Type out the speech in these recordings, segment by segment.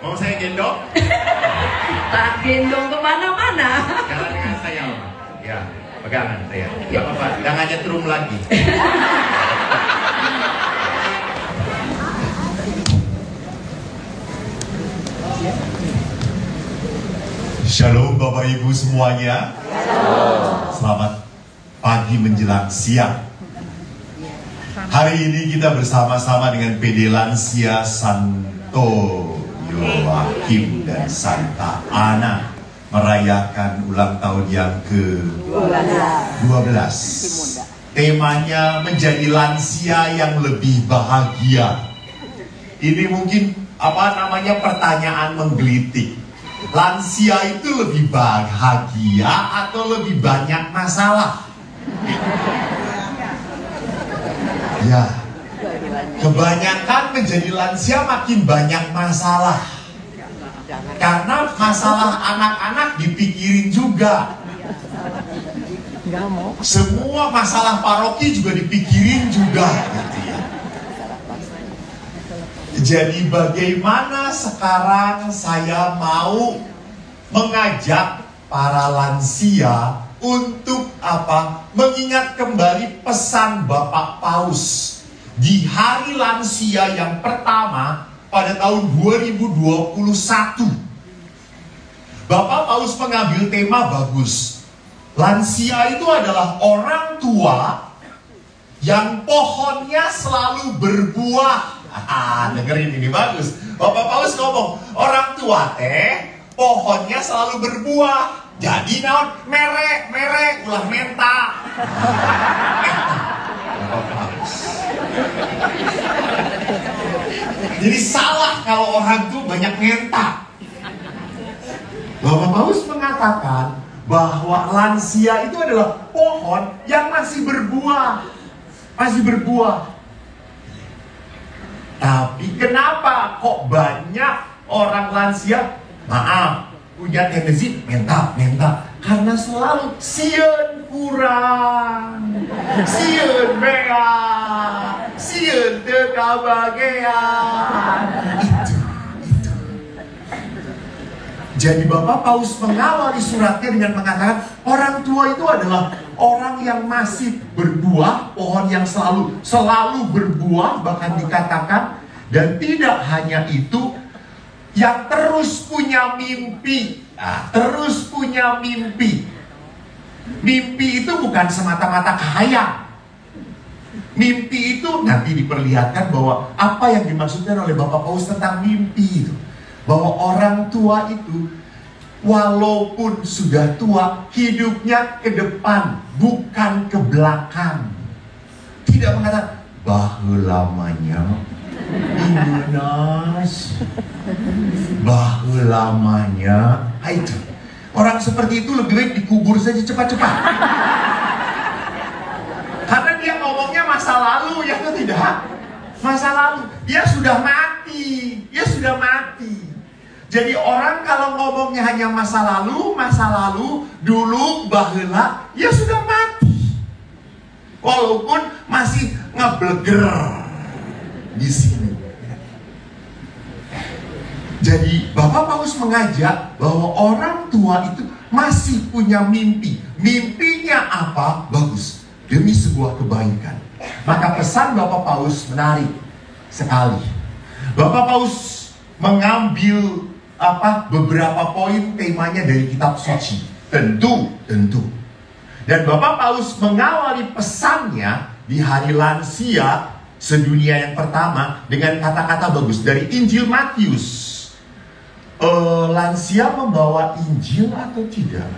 Mau saya gendong? Tak gendong kemana-mana. Jalan dengan saya, Oma. Ya, pegangan saya. Gak apa-apa, jangan nyetrum lagi. Shalom Bapak Ibu semuanya. Selamat pagi menjelang siang. Hari ini kita bersama-sama dengan PD Lansia Santo Yoakim dan Santa Ana merayakan ulang tahun yang ke-12. Temanya menjadi lansia yang lebih bahagia. Ini mungkin pertanyaan menggelitik. Lansia itu lebih bahagia atau lebih banyak masalah? Ya, kebanyakan menjadi lansia makin banyak masalah. Karena masalah anak-anak dipikirin juga. Semua masalah paroki juga dipikirin juga, gitu ya. Jadi bagaimana sekarang saya mau mengajak para lansia untuk mengingat kembali pesan Bapak Paus di hari lansia yang pertama pada tahun 2021. Bapak Paus mengambil tema bagus. Lansia itu adalah orang tua yang pohonnya selalu berbuah. Dengerin ini bagus. Bapak Paus ngomong, orang tua pohonnya selalu berbuah. Jadi merek ulah menta. Bapak Paus. Jadi salah kalau orang tuh banyak menta. Bapak Paus mengatakan bahwa lansia itu adalah pohon yang masih berbuah. Masih berbuah. Tapi kenapa kok banyak orang lansia, punya tendensi menta? Karena selalu sieun kurang, sieun bea, sieun teu kabagean. Itu. Jadi Bapak Paus mengawali suratnya dengan mengatakan orang tua itu adalah orang yang masih berbuah, pohon yang selalu berbuah, bahkan dikatakan, dan tidak hanya itu, yang terus punya mimpi. Terus punya mimpi. Mimpi itu bukan semata-mata kaya. Mimpi itu nanti diperlihatkan bahwa apa yang dimaksudkan oleh Bapak Paus tentang mimpi itu. Bahwa orang tua itu walaupun sudah tua, hidupnya ke depan, bukan ke belakang. Tidak mengatakan bahelamanya Imunas, bahelamanya. Itu orang seperti itu lebih baik dikubur saja cepat-cepat. Karena dia ngomongnya masa lalu, ya atau tidak? Masa lalu, dia sudah mati. Jadi orang kalau ngomongnya hanya masa lalu, dulu, baheula, ya sudah mati. Walaupun masih ngebleger di sini. Jadi Bapak Paus mengajak bahwa orang tua itu masih punya mimpi. Mimpinya apa? Bagus. Demi sebuah kebaikan. Maka pesan Bapak Paus menarik sekali. Bapak Paus mengambil beberapa poin temanya dari kitab suci. Tentu. Dan Bapak Paus mengawali pesannya di hari lansia sedunia yang pertama dengan kata-kata bagus dari Injil Matius. Lansia membawa Injil atau tidak?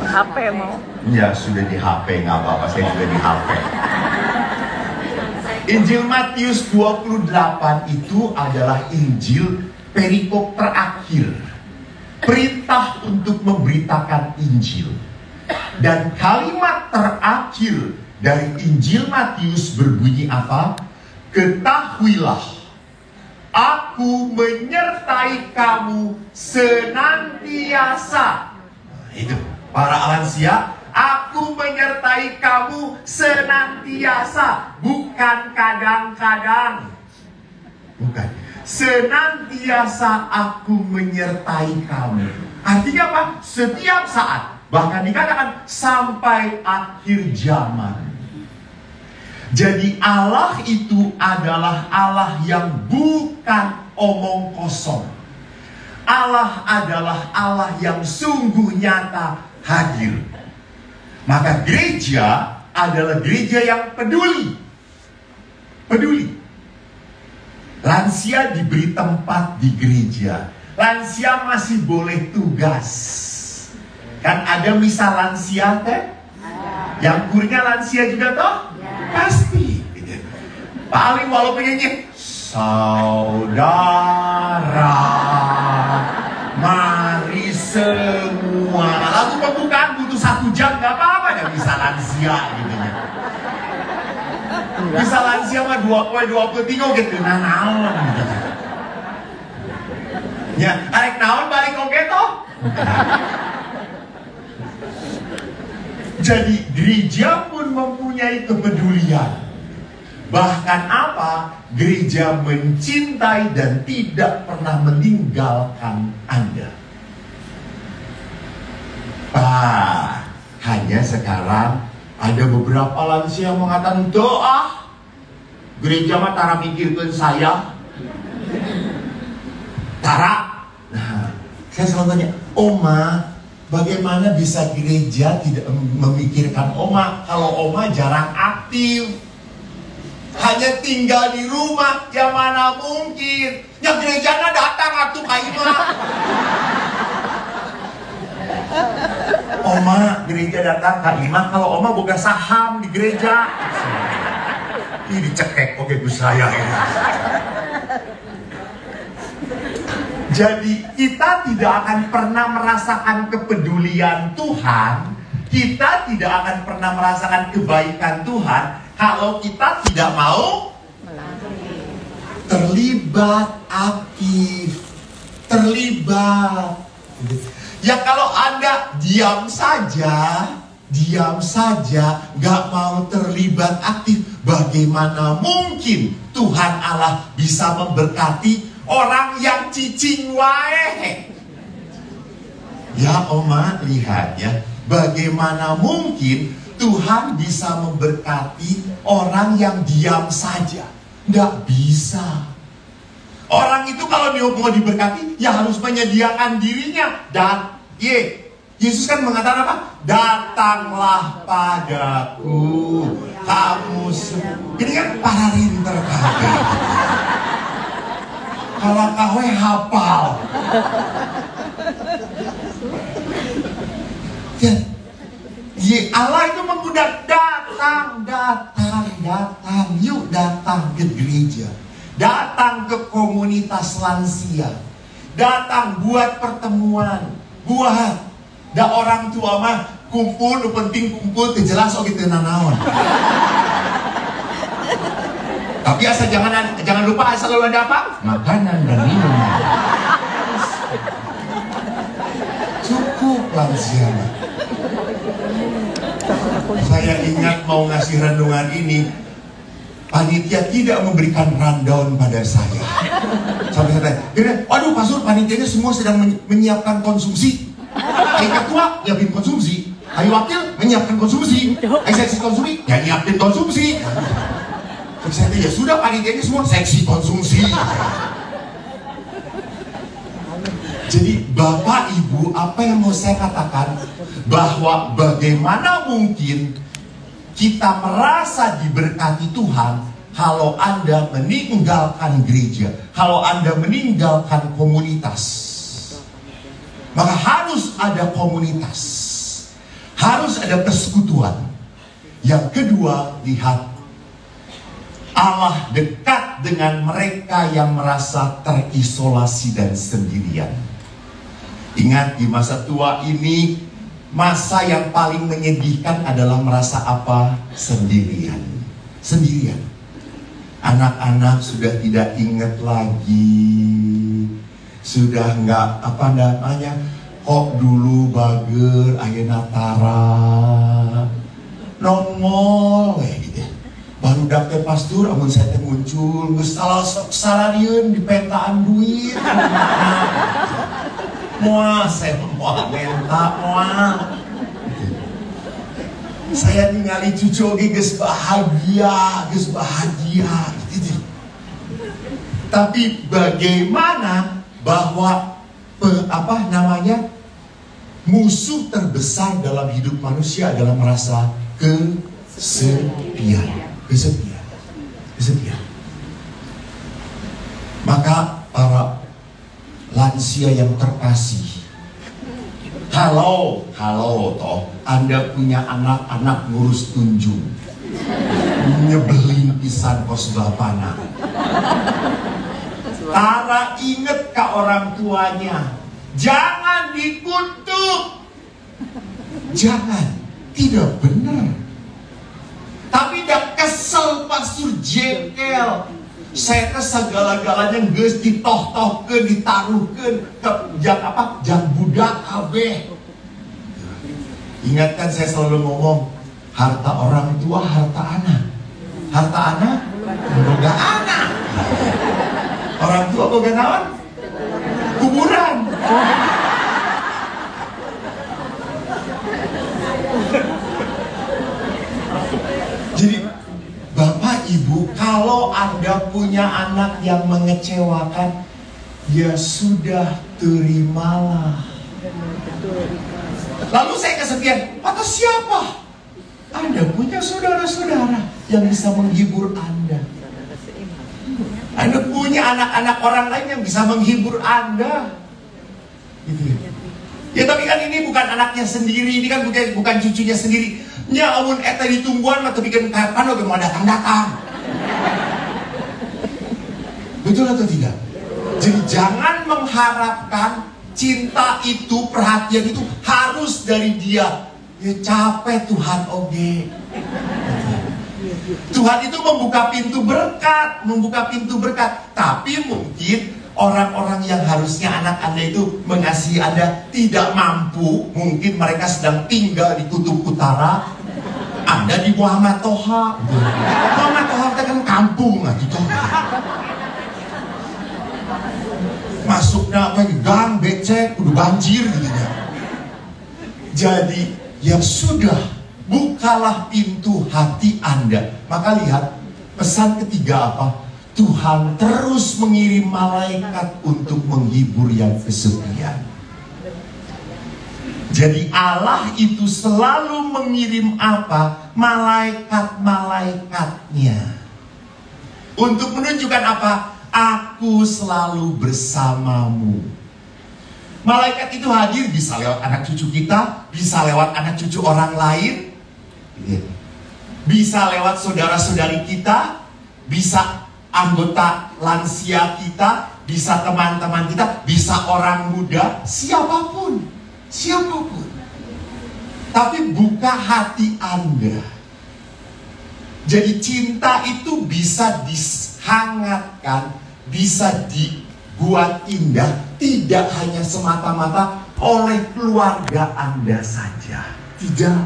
HP mau? Ya sudah di HP, nggak apa-apa, saya juga di HP. Injil Matius 28 itu adalah Injil perikop terakhir. Perintah untuk memberitakan Injil. Dan kalimat terakhir dari Injil Matius berbunyi apa? Ketahuilah, aku menyertai kamu senantiasa. Itu, para lansia, Aku menyertai kamu senantiasa, bukan kadang-kadang. Bukan. Senantiasa aku menyertai kamu. Artinya apa? Setiap saat. Bahkan dikatakan sampai akhir zaman. Jadi Allah itu adalah Allah yang bukan omong kosong. Allah adalah Allah yang sungguh nyata hadir. Maka gereja adalah gereja yang peduli. Peduli. Lansia diberi tempat di gereja. Lansia masih boleh tugas. Kan ada misa lansia teh? Yang kurnya lansia juga toh? Pasti. Paling walaupun nyanyi saudara, mari semua. Lagu pembukaan butuh 1 jam, gak apa-apa, gak bisa lansia gitu ya. Bisa lansia mah 23 gitu, naon gitu. Ya, arek naon balik oke toh. Jadi gereja pun mempunyai kepedulian. Bahkan apa? Gereja mencintai dan tidak pernah meninggalkan Anda. Hanya sekarang ada beberapa lansia yang mengatakan, doa gereja mah tara mikirkeun saya. Tara. Nah, saya selalu tanya, Oma, bagaimana bisa gereja tidak memikirkan Oma kalau Oma jarang aktif? Hanya tinggal di rumah, ya mana mungkin. Ya gerejana datang waktu kaimah. Oma gereja datang kaimah kalau Oma boga saham di gereja. Ih dicekek oke bu saya ini. Jadi kita tidak akan pernah merasakan kepedulian Tuhan. Kita tidak akan pernah merasakan kebaikan Tuhan kalau kita tidak mau terlibat aktif, terlibat. Ya kalau Anda diam saja, gak mau terlibat aktif, bagaimana mungkin Tuhan Allah bisa memberkati orang yang cicing wae? Ya Oma, lihat ya, bagaimana mungkin Tuhan bisa memberkati orang yang diam saja? Nggak bisa. Orang itu kalau dia mau diberkati, ya harus menyediakan dirinya. Dan Yesus kan mengatakan apa? Datanglah padaku, kamu semua. Ini kan para rinter kabeh. Kalau kawe hafal. Allah itu mengundang, datang, yuk datang ke gereja, datang ke komunitas lansia, datang buat pertemuan, da orang tua mah kumpul, nu penting kumpul, jelas oke teu nanaon. Tapi asal jangan lupa asal selalu ada apa? Makanan dan minuman. Cukup lansia. Saya ingat mau ngasih renungan ini, panitia tidak memberikan rundown pada saya. Sampai saya tanya, waduh pastor, panitianya semua sedang menyiapkan konsumsi. Ayo ketua nyiapin konsumsi, ayo wakil menyiapkan konsumsi, ayo seksi konsumsi ya nyiapin konsumsi. Terus saya tanya, ya sudah panitianya semua seksi konsumsi. Jadi Bapak Ibu, apa yang mau saya katakan? Bahwa bagaimana mungkin kita merasa diberkati Tuhan kalau Anda meninggalkan gereja, kalau Anda meninggalkan komunitas. Maka harus ada komunitas, harus ada persekutuan. Yang kedua, lihat, Allah dekat dengan mereka yang merasa terisolasi dan sendirian. Ingat, di masa tua ini, masa yang paling menyedihkan adalah merasa apa? Sendirian. Sendirian. Anak-anak sudah tidak ingat lagi. Sudah nggak, Kok dulu bager ayeuna tara nongol gitu. Baru dapet pastur amun saya teh muncul geus salariun di pentaan duit. Moal saya moal menta moal. Saya ningali cucu oge geus bahagia gitu. Tapi bagaimana bahwa musuh terbesar dalam hidup manusia adalah merasa kesepian. Maka para lansia yang terkasih, kalau toh Anda punya anak-anak ngurus tunjung, nyebelin pisan kos bapana. Tara inget ke orang tuanya, jangan dikutuk, jangan, tidak benar. Tapi dah kesel pastur jengkel. Saya ke segala-galanya geus ditoh-tohkeun, ditaruhkeun ke jang budak kabeh. Ingatkan saya selalu ngomong, harta orang tua, harta anak. Harta anak, boga anak. Orang tua boga naon? Kuburan. Jadi Bapak Ibu, kalau Anda punya anak yang mengecewakan, ya sudah, terimalah. Lalu saya kesepian, atas siapa? Anda punya saudara-saudara yang bisa menghibur Anda. Anda punya anak-anak orang lain yang bisa menghibur Anda. Gitu ya. Ya tapi kan ini bukan anaknya sendiri, ini kan bukan cucunya sendiri. Nya amun eta ditungguan mah bikin kapan oge mau datang-datang. Betul atau tidak? Jadi jangan mengharapkan cinta itu, perhatian itu harus dari dia. Ya capek Tuhan oge. Tuhan itu membuka pintu berkat, tapi mungkin orang-orang yang harusnya anak Anda itu mengasihi Anda tidak mampu. Mungkin mereka sedang tinggal di kutub utara, Anda di Muhammad Toha. Muhammad Toha itu kan kampung gitu. Masuknya gang becek, udah banjir gitu ya. Jadi ya sudah, bukalah pintu hati Anda. Maka lihat pesan ketiga apa? Tuhan terus mengirim malaikat untuk menghibur yang kesepian. Jadi Allah itu selalu mengirim apa? Malaikat-malaikatnya. Untuk menunjukkan apa? Aku selalu bersamamu. Malaikat itu hadir bisa lewat anak cucu kita, bisa lewat anak cucu orang lain, bisa lewat saudara-saudari kita, bisa anggota lansia kita, bisa teman-teman kita, bisa orang muda, siapapun. Tapi buka hati Anda. Jadi cinta itu bisa dihangatkan, bisa dibuat indah, tidak hanya semata-mata oleh keluarga Anda saja. Tidak.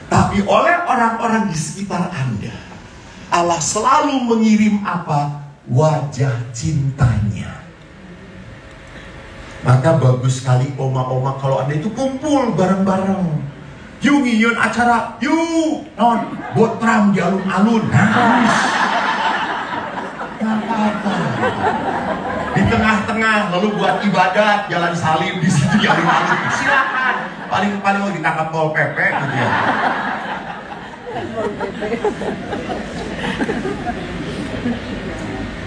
Tapi oleh orang-orang di sekitar Anda. Allah selalu mengirim apa? Wajah cintanya. Maka bagus sekali oma-oma kalau Anda itu kumpul bareng-bareng. Yuk ngiyon acara, yuk non botram di alun-alun. Apa-apa. Di tengah-tengah lalu buat ibadat, jalan salim di situ di alun-alun. Silakan. Paling mau ditangkap Pol PP gitu ya.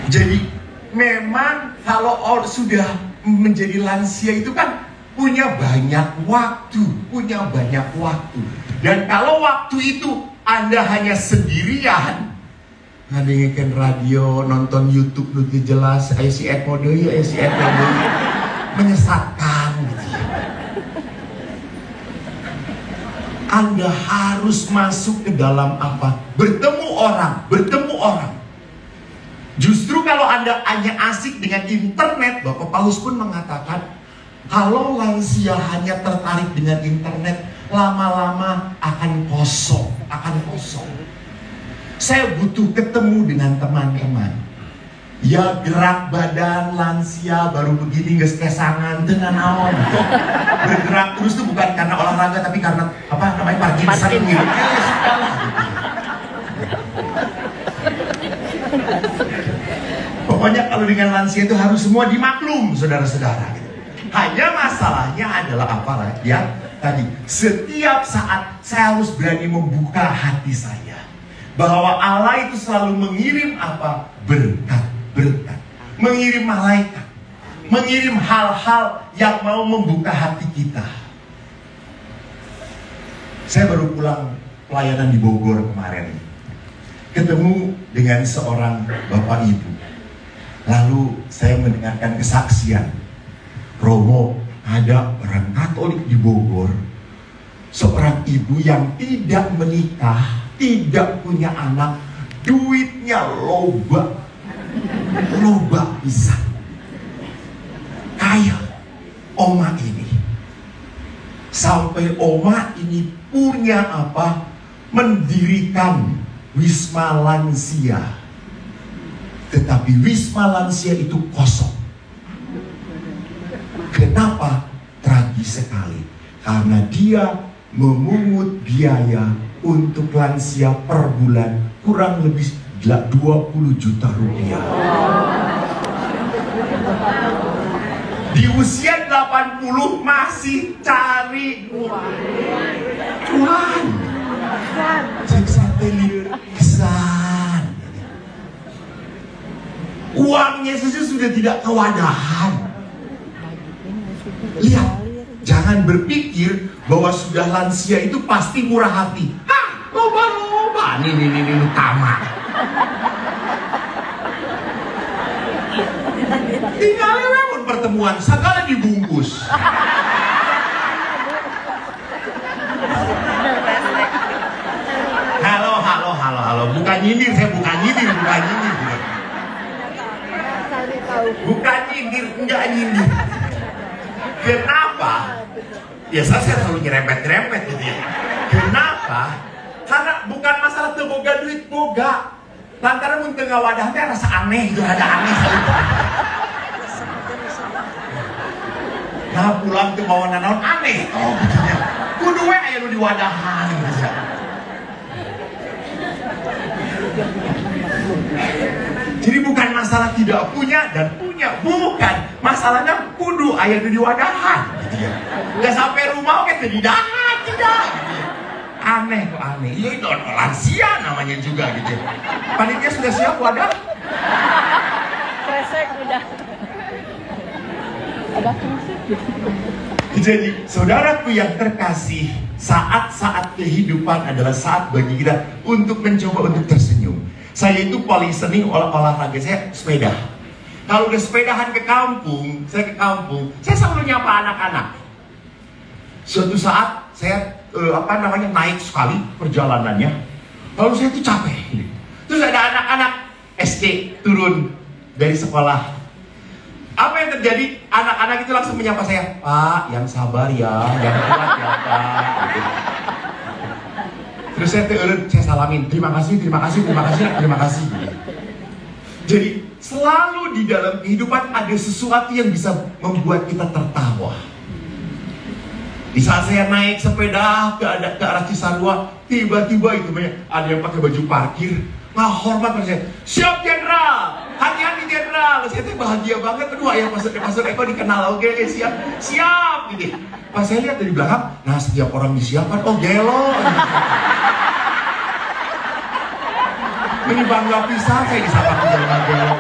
Jadi memang kalau sudah menjadi lansia itu kan punya banyak waktu. Dan kalau waktu itu Anda hanya sendirian, ngadengin radio, nonton YouTube lebih jelas, si menyesatkan gitu. Anda harus masuk ke dalam apa? Bertemu orang. Justru kalau Anda hanya asik dengan internet, Bapak Paulus pun mengatakan, Kalau lansia hanya tertarik dengan internet, lama-lama akan kosong, Saya butuh ketemu dengan teman-teman. Ya gerak badan lansia baru begini geus kesangan teu naon. Bergerak terus tuh bukan karena olahraga tapi karena apa namanya Parkinson gitu. Pokoknya kalau dengan lansia itu harus semua dimaklum, saudara-saudara. Hanya masalahnya adalah apa ya? Tadi setiap saat saya harus berani membuka hati saya bahwa Allah itu selalu mengirim apa? Berkat. Mengirim malaikat, mengirim hal-hal yang mau membuka hati kita. Saya baru pulang pelayanan di Bogor kemarin, ketemu dengan seorang bapak ibu. Lalu saya mendengarkan kesaksian, Romo, ada orang Katolik di Bogor, seorang ibu yang tidak menikah, tidak punya anak, duitnya loba bisa kaya oma ini. Sampai oma ini punya apa? Mendirikan wisma lansia. Tetapi wisma lansia itu kosong. Kenapa? Tragis sekali. Karena dia memungut biaya untuk lansia per bulan kurang lebih 20 juta rupiah. Di usia 80 masih cari cuan. Cek satelit pisan. Uangnya saja sudah tidak kewadahan. Lihat, jangan berpikir bahwa sudah lansia itu pasti murah hati. Hah, loba-loba. Ini tamat. Tinggal lewat pertemuan, segala dibungkus. Halo. Bukan nyindir, saya bukan nyindir. Bukan nyindir, enggak nyindir. Kenapa? Biasa saya selalu nyerempet gitu ya. Kenapa? Karena bukan masalah boga duit, boga. Lantaran mun teu ngawadah teh rasa aneh, itu ada aneh. Nah pulang teu bawa nanaon aneh. Oh begini. Kudu we aya nu diwadahan gitu. Jadi bukan masalah tidak punya dan punya, bukan. Masalahnya kudu aya nu diwadahan gitu ya. Enggak sampai rumah oke teu didahan, tidak. Aneh kok aneh. Iya itu lansia namanya juga gitu. Panitia sudah siap wadah? Kresek udah. Ada kresek. Jadi saudaraku yang terkasih, saat-saat kehidupan adalah saat bagi kita untuk mencoba untuk tersenyum. Saya itu paling senang olahraga, saya sepeda. Kalau udah sepedahan ke kampung, saya selalu nyapa anak-anak. Suatu saat saya naik sekali perjalanannya, lalu saya tuh capek. Terus ada anak-anak SD turun dari sekolah. Apa yang terjadi? Anak-anak itu langsung menyapa saya, Pak, yang sabar ya, yang kuat ya Pak. Gitu. Terus saya salamin, terima kasih. Jadi selalu di dalam kehidupan ada sesuatu yang bisa membuat kita tertawa. Di saat saya naik sepeda ke arah Cisarua, tiba-tiba itu ada yang pakai baju parkir, nggak hormat saya. Siap Jenderal, hati-hati Jenderal. Saya tuh bahagia banget. Kedua ya Pastor Eko dikenal, oke siap gitu. Pas saya lihat dari belakang, nah setiap orang disiapkan, oh gelo. Ini bangga pisan saya disapa gelo.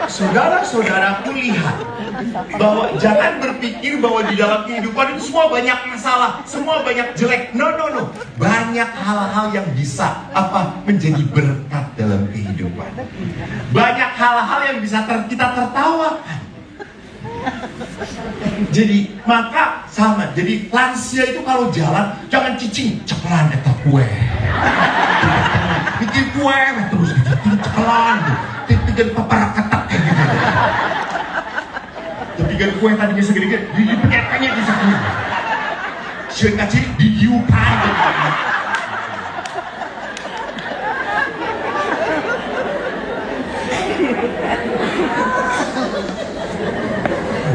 Saudara-saudaraku lihat bahwa jangan berpikir bahwa di dalam kehidupan itu semua banyak masalah, semua banyak jelek. No. Banyak hal-hal yang bisa menjadi berkat dalam kehidupan. Banyak hal-hal yang bisa kita tertawakan. Jadi maka sama. Jadi lansia itu kalau jalan jangan cicing cekelan eta kue. Bikin kue terus bikin cekelan, bikin paparak ketak kayak gitu. Bikin kue tadinya segede-gede, dipekeknya di sana. Sieun kacil didiupan.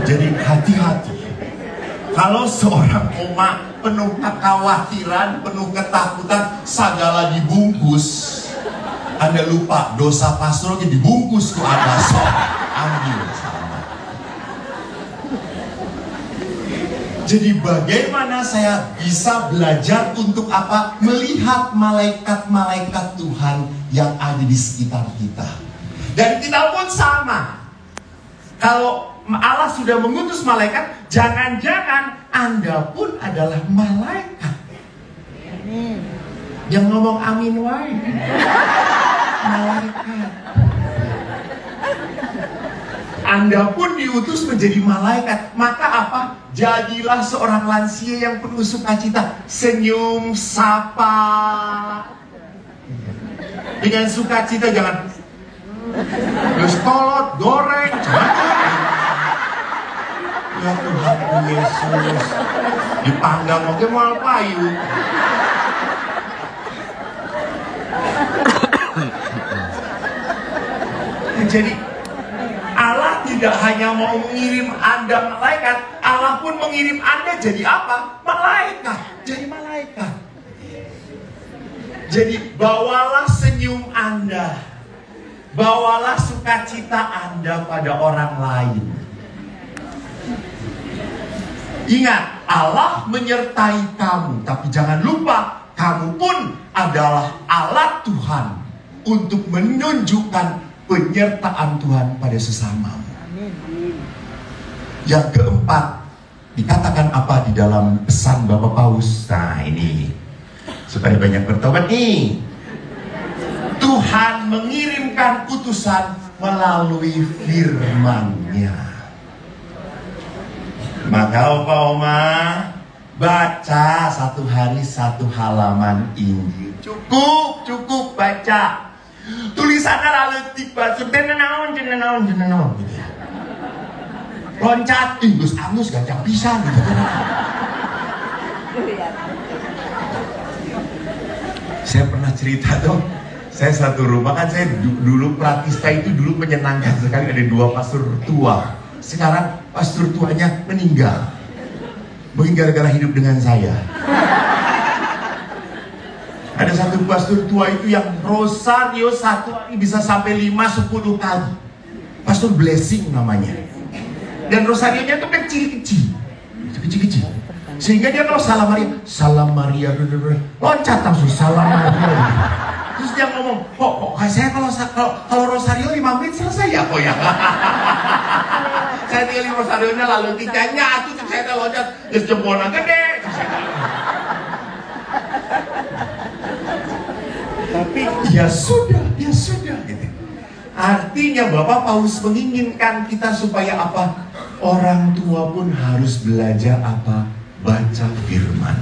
Jadi hati-hati. Kalau seorang oma penuh kekhawatiran, penuh ketakutan, segala dibungkus, Anda lupa dosa pastor lagi dibungkus tuh ada sok ambil sama. Jadi bagaimana saya bisa belajar untuk apa? Melihat malaikat-malaikat Tuhan yang ada di sekitar kita. Dan kita pun sama. Kalau Allah sudah mengutus malaikat, jangan-jangan Anda pun adalah malaikat. Yang ngomong amin wae. Malaikat. Anda pun diutus menjadi malaikat. Maka apa? Jadilah seorang lansia yang penuh sukacita. Senyum, sapa. Dengan sukacita, jangan terus kolot, goreng, ya Tuhan Yesus dipanggang oke mal payu. Jadi Allah tidak hanya mau mengirim Anda malaikat, Allah pun mengirim Anda jadi apa? Malaikat. Jadi malaikat. Jadi bawalah senyum Anda, bawalah sukacita Anda pada orang lain. Ingat, Allah menyertai kamu, tapi jangan lupa kamu pun adalah alat Tuhan untuk menunjukkan penyertaan Tuhan pada sesamamu. Yang keempat, dikatakan apa di dalam pesan Bapak Paus? Nah ini, supaya banyak bertobat nih. Tuhan mengirimkan utusan melalui firman-Nya. Maka Oma baca satu hari satu halaman Injil. Cukup baca. Tulisannya relatif baca. Jenenaon gitu ya. Loncat, Gus Angus gajah pisan gitu. Saya pernah cerita tuh. Saya satu rumah kan, saya dulu Pratista itu dulu menyenangkan sekali, ada 2 pastor tua. Sekarang pastor tuanya meninggal. Mungkin gara-gara hidup dengan saya. Ada satu pastor tua itu yang rosario satu hari bisa sampai 5-10 kali. Pastor Blessing namanya. Dan rosarionya tuh kecil-kecil. Sehingga dia kalau salam Maria, loncat langsung salam Maria. Terus dia ngomong, kok saya kalau rosario 5 menit selesai ya kok ya. Saya tinggal rosarionya lalu tiganya itu saya loncat, terus jempolnya gede. Tapi ya sudah gitu. Artinya Bapak Paus menginginkan kita supaya apa? Orang tua pun harus belajar apa? Baca firman.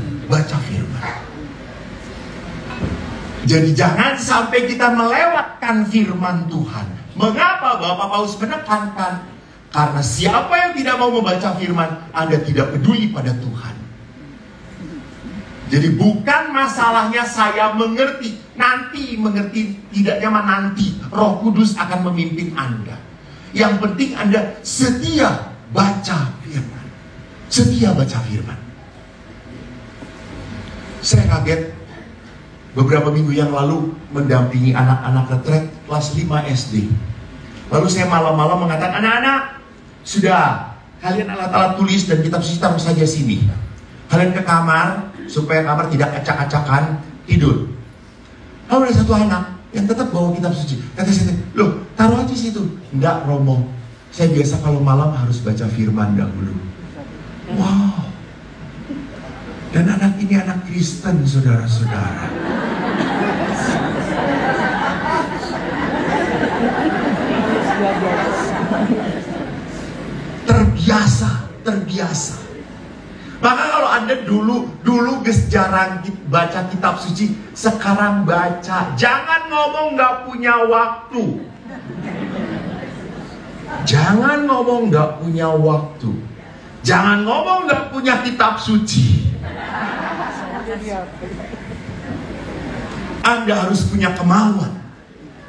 Jadi jangan sampai kita melewatkan firman Tuhan. Mengapa Bapak Paus menekankan? Karena siapa yang tidak mau membaca firman, Anda tidak peduli pada Tuhan. Jadi bukan masalahnya saya mengerti, tidaknya nanti Roh Kudus akan memimpin Anda. Yang penting Anda setia baca firman. Saya kaget beberapa minggu yang lalu mendampingi anak-anak retret kelas 5 SD. Lalu saya malam-malam mengatakan, anak-anak, sudah, kalian alat-alat tulis dan kitab suci taruh saja sini. Kalian ke kamar, supaya kamar tidak acak-acakan, tidur. Lalu ada satu anak yang tetap bawa kitab suci. Kata saya, loh, taruh aja situ. Enggak, Romo. Saya biasa kalau malam harus baca firman dahulu. Wow. Dan anak ini anak Kristen, saudara-saudara. terbiasa. Maka kalau Anda dulu jarang baca kitab suci, sekarang baca. Jangan ngomong gak punya waktu. Jangan ngomong gak punya waktu. Jangan ngomong gak punya kitab suci. Anda harus punya kemauan.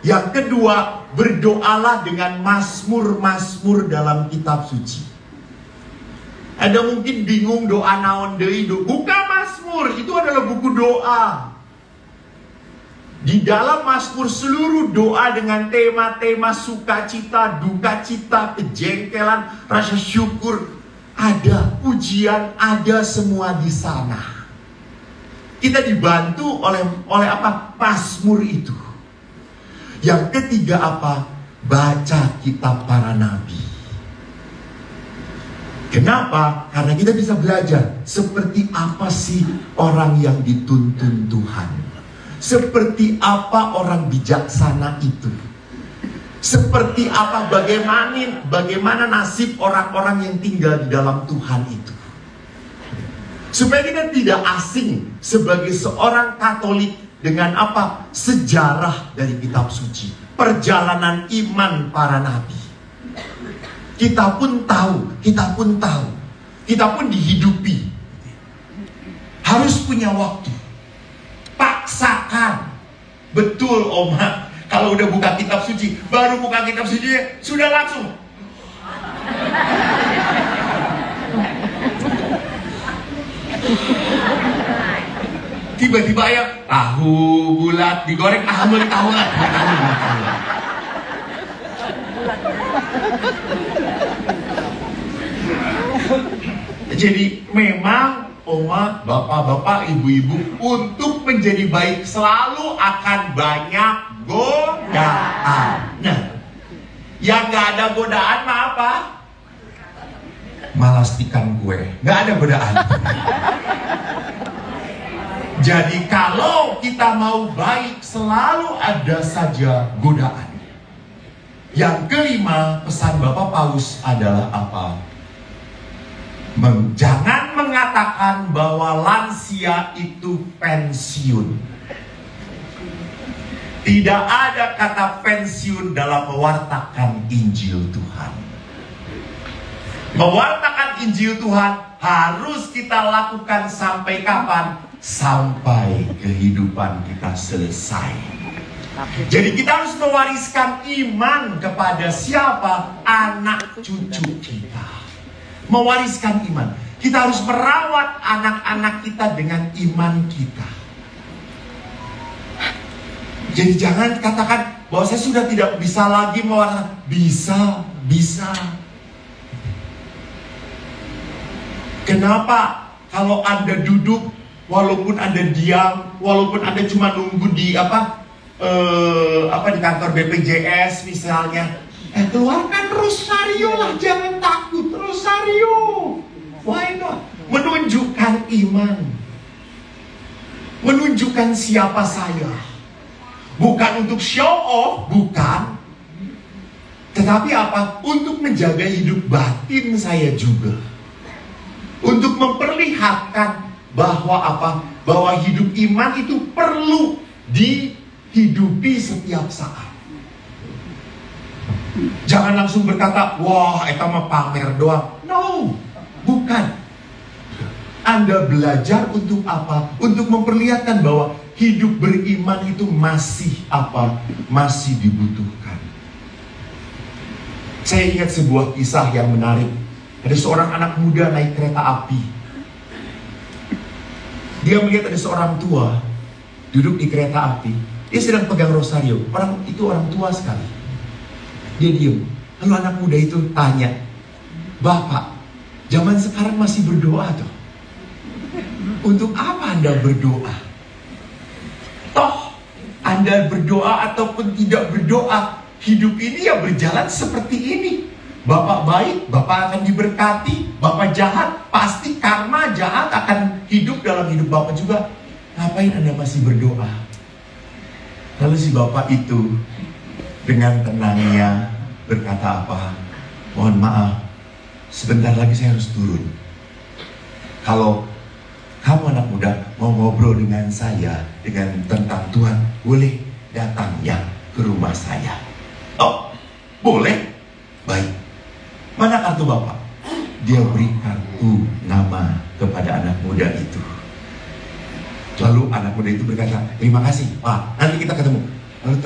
Yang kedua, berdoalah dengan mazmur-mazmur dalam kitab suci. Ada mungkin bingung doa naon deui, buka mazmur, itu adalah buku doa. Di dalam mazmur seluruh doa dengan tema-tema sukacita, duka cita, kejengkelan, rasa syukur, ada pujian, ada semua di sana. Kita dibantu oleh apa? Mazmur itu. Yang ketiga apa? Baca kitab para nabi. Kenapa? Karena kita bisa belajar seperti apa sih orang yang dituntun Tuhan. Seperti apa orang bijaksana itu. Seperti apa, bagaimana nasib orang-orang yang tinggal di dalam Tuhan itu. Supaya kita tidak asing sebagai seorang Katolik dengan apa? Sejarah dari kitab suci. Perjalanan iman para nabi. Kita pun tahu. Kita pun dihidupi. Harus punya waktu. Paksakan. Betul Oma. Kalau udah buka kitab suci, baru buka kitab suci, sudah langsung. Tiba-tiba ya, tahu bulat digoreng, tahu lah. Jadi memang Oma, bapak-bapak, ibu-ibu, untuk menjadi baik selalu akan banyak godaan. Nah, yang gak ada godaan mah apa? Malastikan gue. Gak ada godaan. Jadi kalau kita mau baik, selalu ada saja godaan. Yang kelima, pesan Bapak Paus adalah apa? Jangan mengatakan bahwa lansia itu pensiun. Tidak ada kata pensiun dalam mewartakan Injil Tuhan. Mewartakan Injil Tuhan harus kita lakukan sampai kapan? Sampai kehidupan kita selesai. Jadi kita harus mewariskan iman kepada siapa? Anak cucu kita. Mewariskan iman. Kita harus merawat anak-anak kita dengan iman kita. Jadi jangan katakan bahwa saya sudah tidak bisa lagi mewartakan. Bisa. Kenapa? Kalau Anda duduk, walaupun Anda diam, walaupun Anda cuma nunggu di di kantor BPJS misalnya, keluarkan rosario lah, jangan takut, rosario. Why not? Menunjukkan iman. Menunjukkan siapa saya. Bukan untuk show off, bukan. Tetapi apa? Untuk menjaga hidup batin saya juga. Untuk memperlihatkan bahwa apa? Bahwa hidup iman itu perlu dihidupi setiap saat. Jangan langsung berkata, wah, eta mah pamer doang. No, bukan. Anda belajar untuk apa? Untuk memperlihatkan bahwa hidup beriman itu masih apa? Masih dibutuhkan. Saya ingat sebuah kisah yang menarik. Ada seorang anak muda naik kereta api. Dia melihat ada seorang tua duduk di kereta api. Dia sedang pegang rosario. Orang itu orang tua sekali. Dia diam. Lalu anak muda itu tanya, Bapak, zaman sekarang masih berdoa tuh? Untuk apa Anda berdoa? Toh, Anda berdoa ataupun tidak berdoa, hidup ini ya berjalan seperti ini. Bapak baik, Bapak akan diberkati. Bapak jahat, pasti karma jahat akan hidup dalam hidup Bapak juga. Ngapain Anda masih berdoa? Lalu si Bapak itu dengan tenangnya berkata apa? Mohon maaf, sebentar lagi saya harus turun. Kalau kamu anak muda mau ngobrol dengan saya tentang Tuhan, boleh datang ya ke rumah saya. Oh, boleh? Baik. Mana kartu Bapak? Dia beri kartu nama kepada anak muda itu. Lalu anak muda itu berkata, terima kasih Pak, nanti kita ketemu. Lalu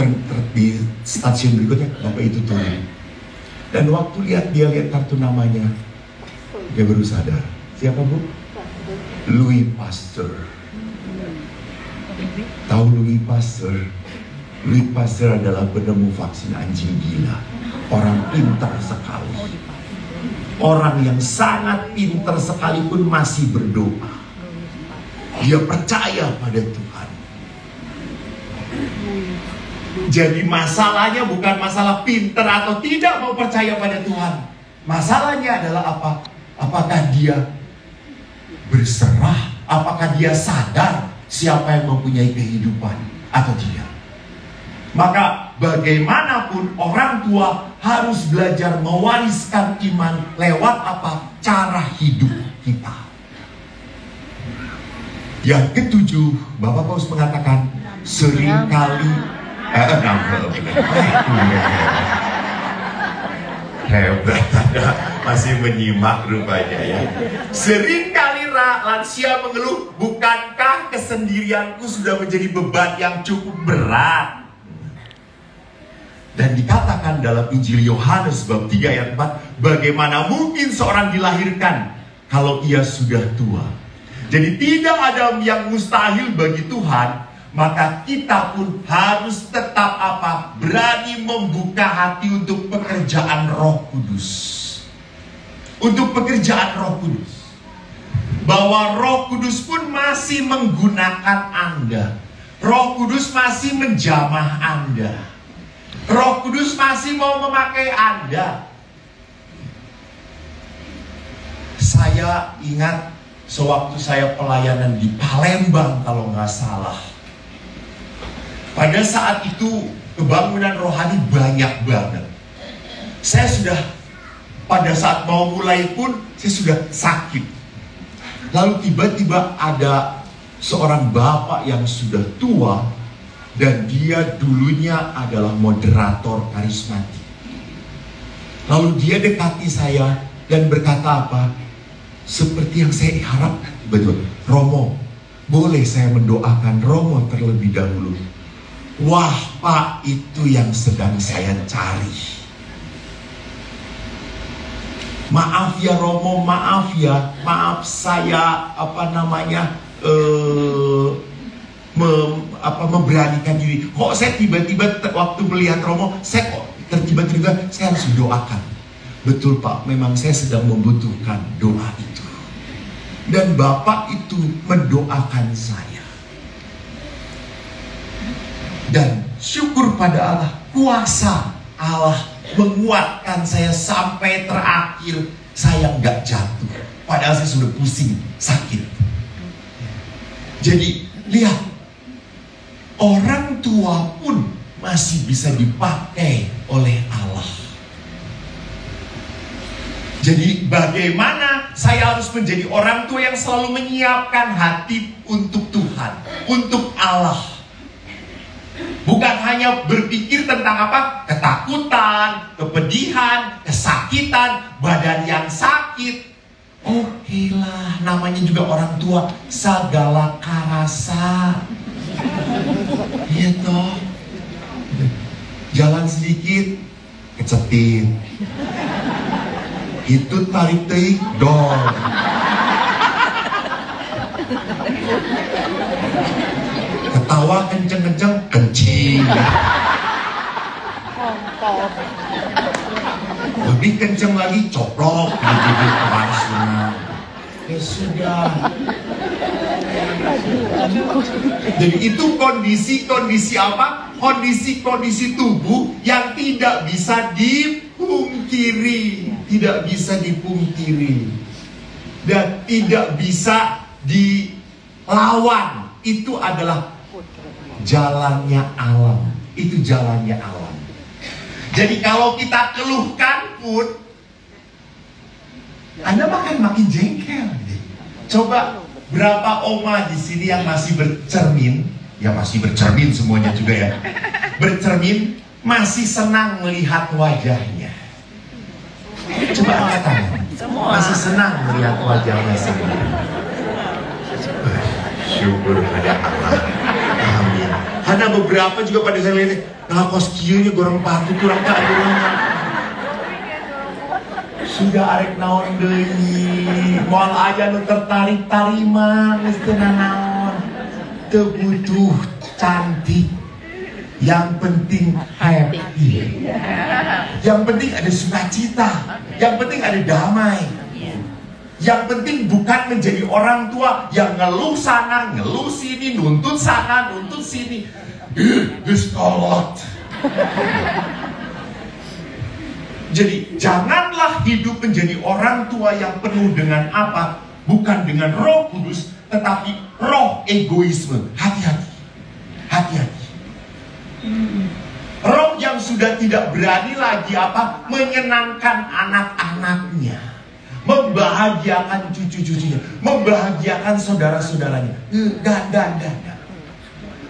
di stasiun berikutnya Bapak itu turun. Dan waktu dia lihat kartu namanya, dia baru sadar. Siapa Bu? Louis Pasteur. Tahu Louis Pasteur? Louis Pasteur adalah penemu vaksin anjing gila. Orang pintar sekali. Orang yang sangat pintar sekalipun masih berdoa. Dia percaya pada Tuhan. Jadi masalahnya bukan masalah pintar atau tidak mau percaya pada Tuhan. Masalahnya adalah apa? Apakah dia berserah? Apakah dia sadar siapa yang mempunyai kehidupan atau tidak? Maka bagaimanapun orang tua harus belajar mewariskan iman lewat apa? Cara hidup kita. Yang ketujuh, Bapak Paus mengatakan seringkali hebat, masih menyimak rupanya ya. Seringkali lansia mengeluh, bukankah kesendirianku sudah menjadi beban yang cukup berat? Dan dikatakan dalam Injil Yohanes bab 3 ayat 4, bagaimana mungkin seorang dilahirkan kalau ia sudah tua? Jadi tidak ada yang mustahil bagi Tuhan. Maka kita pun harus tetap apa? Berani membuka hati untuk pekerjaan Roh Kudus. Untuk pekerjaan Roh Kudus. Bahwa Roh Kudus pun masih menggunakan Anda. Roh Kudus masih menjamah Anda. Roh Kudus masih mau memakai Anda. Saya ingat sewaktu saya pelayanan di Palembang kalau nggak salah. Pada saat itu kebangunan rohani banyak banget. Saya sudah pada saat mau mulai pun saya sudah sakit. Lalu tiba-tiba ada seorang bapak yang sudah tua dan dia dulunya adalah moderator karismatik. Lalu dia dekati saya dan berkata apa? Seperti yang saya harap, tiba-tiba, Romo, boleh saya mendoakan Romo terlebih dahulu? Wah Pak, itu yang sedang saya cari. Maaf ya Romo, maaf ya, maaf saya memberanikan diri. Kok saya tiba-tiba waktu melihat Romo, saya kok tiba-tiba saya harus doakan. Betul Pak, memang saya sedang membutuhkan doa itu. Dan Bapak itu mendoakan saya. Dan syukur pada Allah, kuasa Allah menguatkan saya sampai terakhir saya nggak jatuh. Padahal saya sudah pusing, sakit. Jadi lihat, orang tua pun masih bisa dipakai oleh Allah. Jadi bagaimana saya harus menjadi orang tua yang selalu menyiapkan hati untuk Tuhan, untuk Allah. Bukan hanya berpikir tentang apa? Ketakutan, kepedihan, kesakitan, badan yang sakit. Oke lah, namanya juga orang tua, segala karasa. Iya toh. Jalan sedikit, kecetit. Itu tarik teik, dor. Ketawa kenceng-kenceng, kencing. Lebih kenceng lagi, coplok. Ya sudah. Jadi itu kondisi-kondisi apa? Kondisi-kondisi tubuh yang tidak bisa dipungkiri. Tidak bisa dipungkiri. Dan tidak bisa dilawan. Itu adalah jalannya alam. Itu jalannya alam. Jadi kalau kita keluhkan pun, Anda makin jengkel. Coba berapa oma di sini yang masih bercermin? Ya masih bercermin semuanya juga ya. Bercermin, masih senang melihat wajahnya. Coba angkat tangan. Masih senang melihat wajahnya sendiri. Syukur pada Allah. Amin. Ada beberapa juga pada saya lihat, nah kos kieunya goreng patu kurang tak sudah arek naon deui, moal aja nu tertarik tarima geus teu naon. Teu butuh cantik, yang penting happy. Yang penting ada sukacita, yang penting ada damai. Yang penting bukan menjadi orang tua yang ngeluh sana, ngeluh sini, nuntut sana, nuntut sini. Geus kolot. Jadi janganlah hidup menjadi orang tua yang penuh dengan apa? Bukan dengan Roh Kudus, tetapi roh egoisme. Hati-hati. Hati-hati. Roh yang sudah tidak berani lagi apa? Menyenangkan anak-anaknya, membahagiakan cucu-cucunya, membahagiakan saudara-saudaranya. Enggak.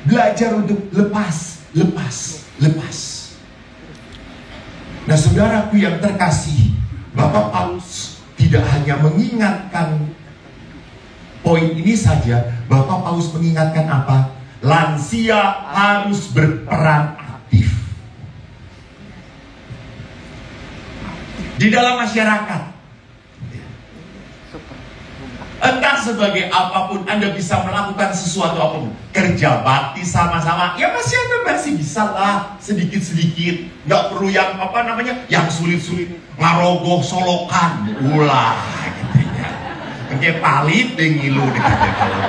Belajar untuk lepas. Nah saudaraku yang terkasih, Bapak Paulus tidak hanya mengingatkan poin ini saja. Bapak Paulus mengingatkan apa? Lansia harus berperan aktif di dalam masyarakat. Entah sebagai apapun Anda bisa melakukan sesuatu apapun, kerja bakti sama-sama, ya masih bisa lah sedikit-sedikit, nggak perlu yang apa namanya, yang sulit-sulit, ngarogoh solokan, ulah gitu ya, kayak palit deh ngilu deh kalau.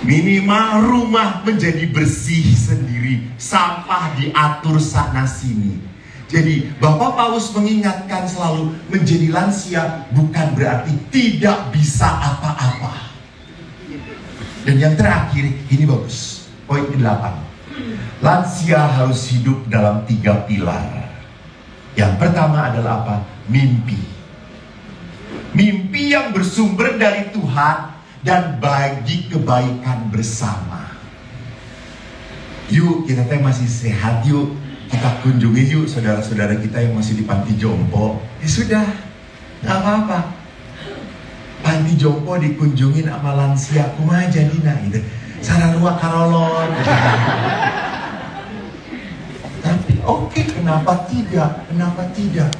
Minimal rumah menjadi bersih sendiri, sampah diatur sana sini. Jadi Bapak Paulus mengingatkan selalu, menjadi lansia bukan berarti tidak bisa apa-apa. Dan yang terakhir, ini bagus, poin ke-8. Lansia harus hidup dalam 3 pilar. Yang pertama adalah apa? Mimpi. Mimpi yang bersumber dari Tuhan dan bagi kebaikan bersama. Yuk, kita masih sehat, yuk kita kunjungi yuk saudara-saudara kita yang masih di panti jompo. Ya sudah, nggak apa-apa. Panti jompo dikunjungin sama lansia, kumaha jadina gitu. Sararua karolon. Tapi oke, kenapa tidak? Kenapa tidak?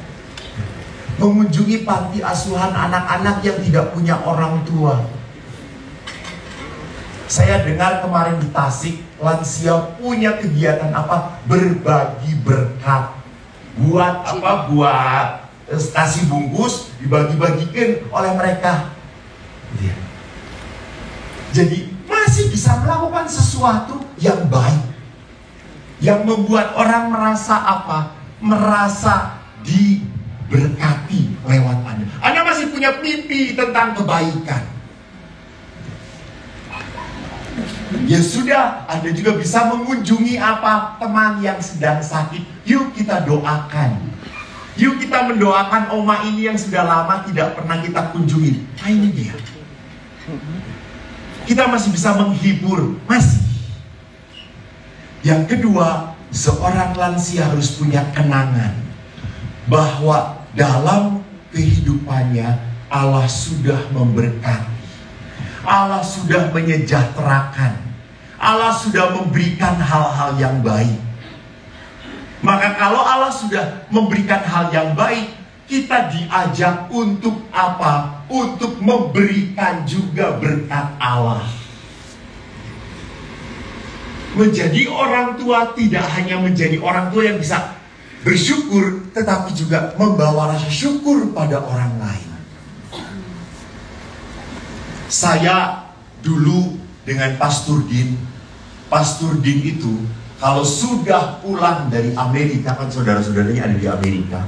Mengunjungi panti asuhan anak-anak yang tidak punya orang tua. Saya dengar kemarin di Tasik, lansia punya kegiatan apa? Berbagi berkat. Buat apa? Buat nasi bungkus dibagi-bagikan oleh mereka. Jadi masih bisa melakukan sesuatu yang baik, yang membuat orang merasa apa? Merasa diberkati lewat Anda. Anda masih punya mimpi tentang kebaikan. Ya sudah, Anda juga bisa mengunjungi apa? Teman yang sedang sakit. Yuk kita doakan. Yuk kita mendoakan oma ini yang sudah lama tidak pernah kita kunjungi. Nah ini dia. Kita masih bisa menghibur. Masih. Yang kedua, seorang lansia harus punya kenangan bahwa dalam kehidupannya Allah sudah memberkati, Allah sudah menyejahterakan, Allah sudah memberikan hal-hal yang baik. Maka kalau Allah sudah memberikan hal yang baik, kita diajak untuk apa? Untuk memberikan juga berkat Allah. Menjadi orang tua tidak hanya menjadi orang tua yang bisa bersyukur, tetapi juga membawa rasa syukur pada orang lain. Saya dulu dengan Pastor Din itu kalau sudah pulang dari Amerika, kan saudara-saudaranya ada di Amerika.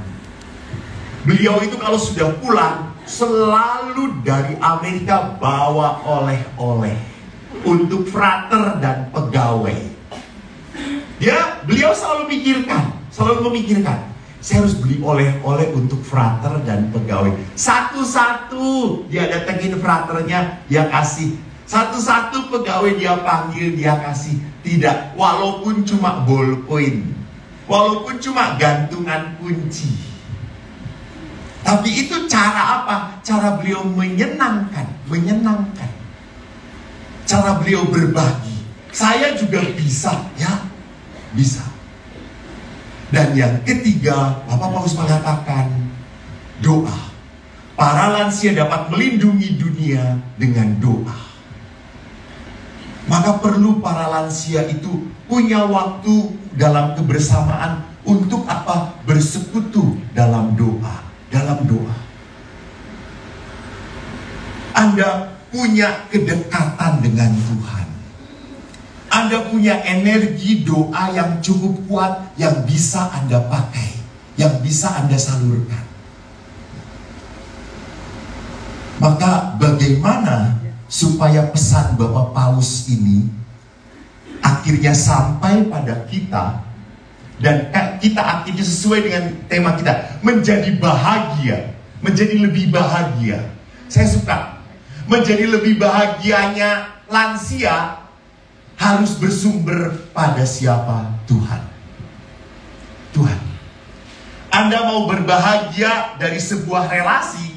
Beliau itu kalau sudah pulang selalu dari Amerika bawa oleh-oleh untuk frater dan pegawai. Beliau selalu pikirkan, selalu memikirkan, saya harus beli oleh-oleh untuk frater dan pegawai. Satu-satu dia datengin fraternya, dia kasih. Satu-satu pegawai dia panggil, dia kasih. Tidak, walaupun cuma ballpoint, walaupun cuma gantungan kunci. Tapi itu cara apa? Cara beliau menyenangkan. Cara beliau berbagi. Saya juga bisa, ya, bisa. Dan yang ketiga, Bapak Paulus mengatakan doa. Para lansia dapat melindungi dunia dengan doa. Maka perlu para lansia itu punya waktu dalam kebersamaan untuk apa? Bersekutu dalam doa. Anda punya kedekatan dengan Tuhan. Anda punya energi doa yang cukup kuat, yang bisa Anda pakai, yang bisa Anda salurkan. Maka bagaimana supaya pesan Bapak Paus ini akhirnya sampai pada kita, dan kita akhirnya sesuai dengan tema kita, menjadi bahagia, menjadi lebih bahagia. Saya suka, menjadi lebih bahagianya lansia harus bersumber pada siapa? Tuhan. Anda mau berbahagia dari sebuah relasi,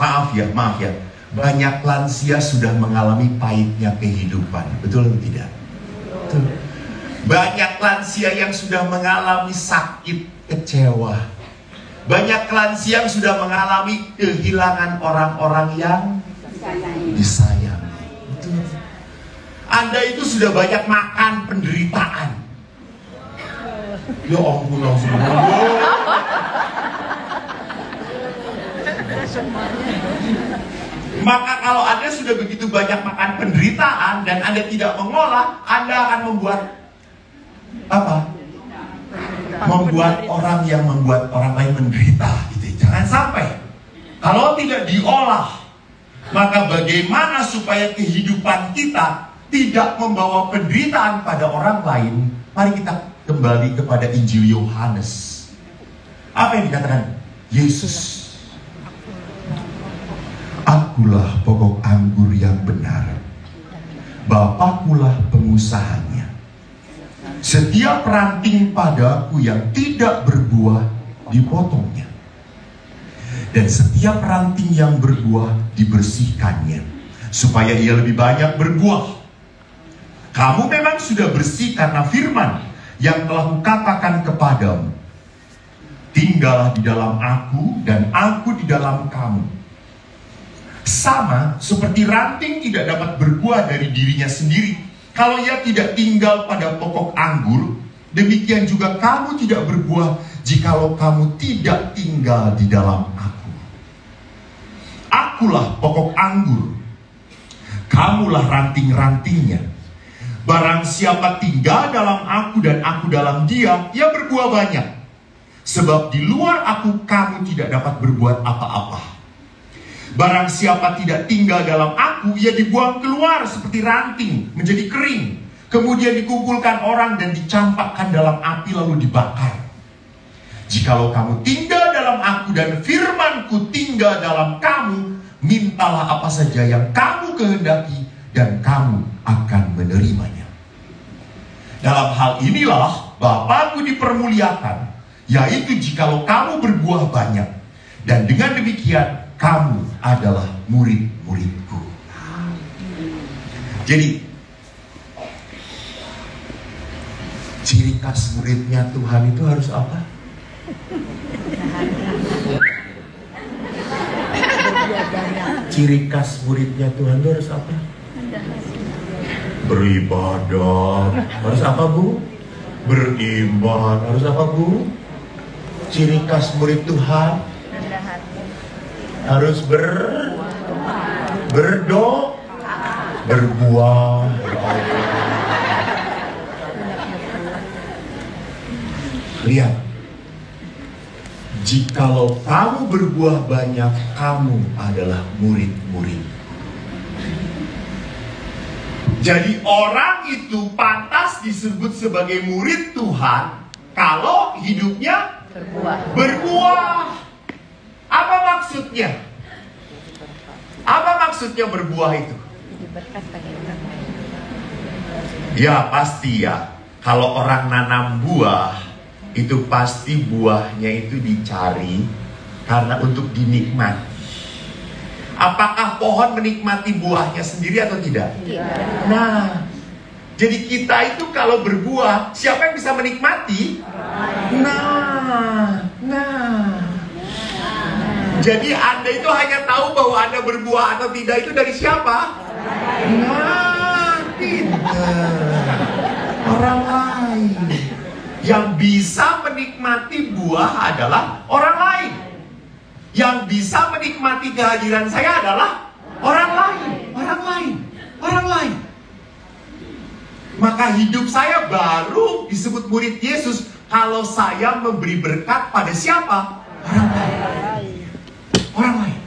maaf ya, banyak lansia sudah mengalami pahitnya kehidupan, betul atau tidak? Betul. Banyak lansia yang sudah mengalami sakit, kecewa. Banyak lansia yang sudah mengalami kehilangan orang-orang yang disayangi. Betul. Anda itu sudah banyak makan penderitaan. Ya ampun, langsung. Maka kalau Anda sudah begitu banyak makan penderitaan dan Anda tidak mengolah, Anda akan membuat apa? Membuat orang yang membuat orang lain menderita. Gitu. Jangan sampai. Kalau tidak diolah, maka bagaimana supaya kehidupan kita tidak membawa penderitaan pada orang lain? Mari kita kembali kepada Injil Yohanes. Apa yang dikatakan Yesus? Akulah pokok anggur yang benar, Bapakulah pengusahanya. Setiap ranting padaku yang tidak berbuah dipotongnya, dan setiap ranting yang berbuah dibersihkannya, supaya ia lebih banyak berbuah. Kamu memang sudah bersih karena firman yang telah kukatakan kepadamu. Tinggallah di dalam aku dan aku di dalam kamu. Sama seperti ranting tidak dapat berbuah dari dirinya sendiri kalau ia tidak tinggal pada pokok anggur, demikian juga kamu tidak berbuah jikalau kamu tidak tinggal di dalam aku. Akulah pokok anggur, kamulah ranting-rantingnya. Barang siapa tinggal dalam aku dan aku dalam dia, ia berbuah banyak. Sebab di luar aku kamu tidak dapat berbuat apa-apa. Barang siapa tidak tinggal dalam aku, ia dibuang keluar seperti ranting, menjadi kering. Kemudian dikumpulkan orang dan dicampakkan dalam api lalu dibakar. Jikalau kamu tinggal dalam aku dan firmanku tinggal dalam kamu, mintalah apa saja yang kamu kehendaki dan kamu akan menerimanya. Dalam hal inilah Bapakku dipermuliakan, yaitu jikalau kamu berbuah banyak, dan dengan demikian kamu adalah murid-muridku. Jadi ciri khas muridnya Tuhan itu harus apa? Ciri khas muridnya Tuhan itu harus apa? Beribadah. Harus apa, Bu? Beriman. Harus apa, Bu? Ciri khas murid Tuhan harus berbuah. Lihat, jikalau kamu berbuah banyak, kamu adalah murid-murid. Jadi orang itu pantas disebut sebagai murid Tuhan kalau hidupnya berbuah. Apa maksudnya? Apa maksudnya berbuah itu? Ya pasti ya, kalau orang nanam buah, itu pasti buahnya itu dicari karena untuk dinikmati. Apakah pohon menikmati buahnya sendiri atau tidak? Tidak. Nah, jadi kita itu kalau berbuah, siapa yang bisa menikmati? Nah. Jadi Anda itu hanya tahu bahwa Anda berbuah atau tidak itu dari siapa? Nah, pintar. Orang lain. Yang bisa menikmati buah adalah orang lain. Yang bisa menikmati kehadiran saya adalah orang lain. Maka hidup saya baru disebut murid Yesus kalau saya memberi berkat pada siapa? Orang lain.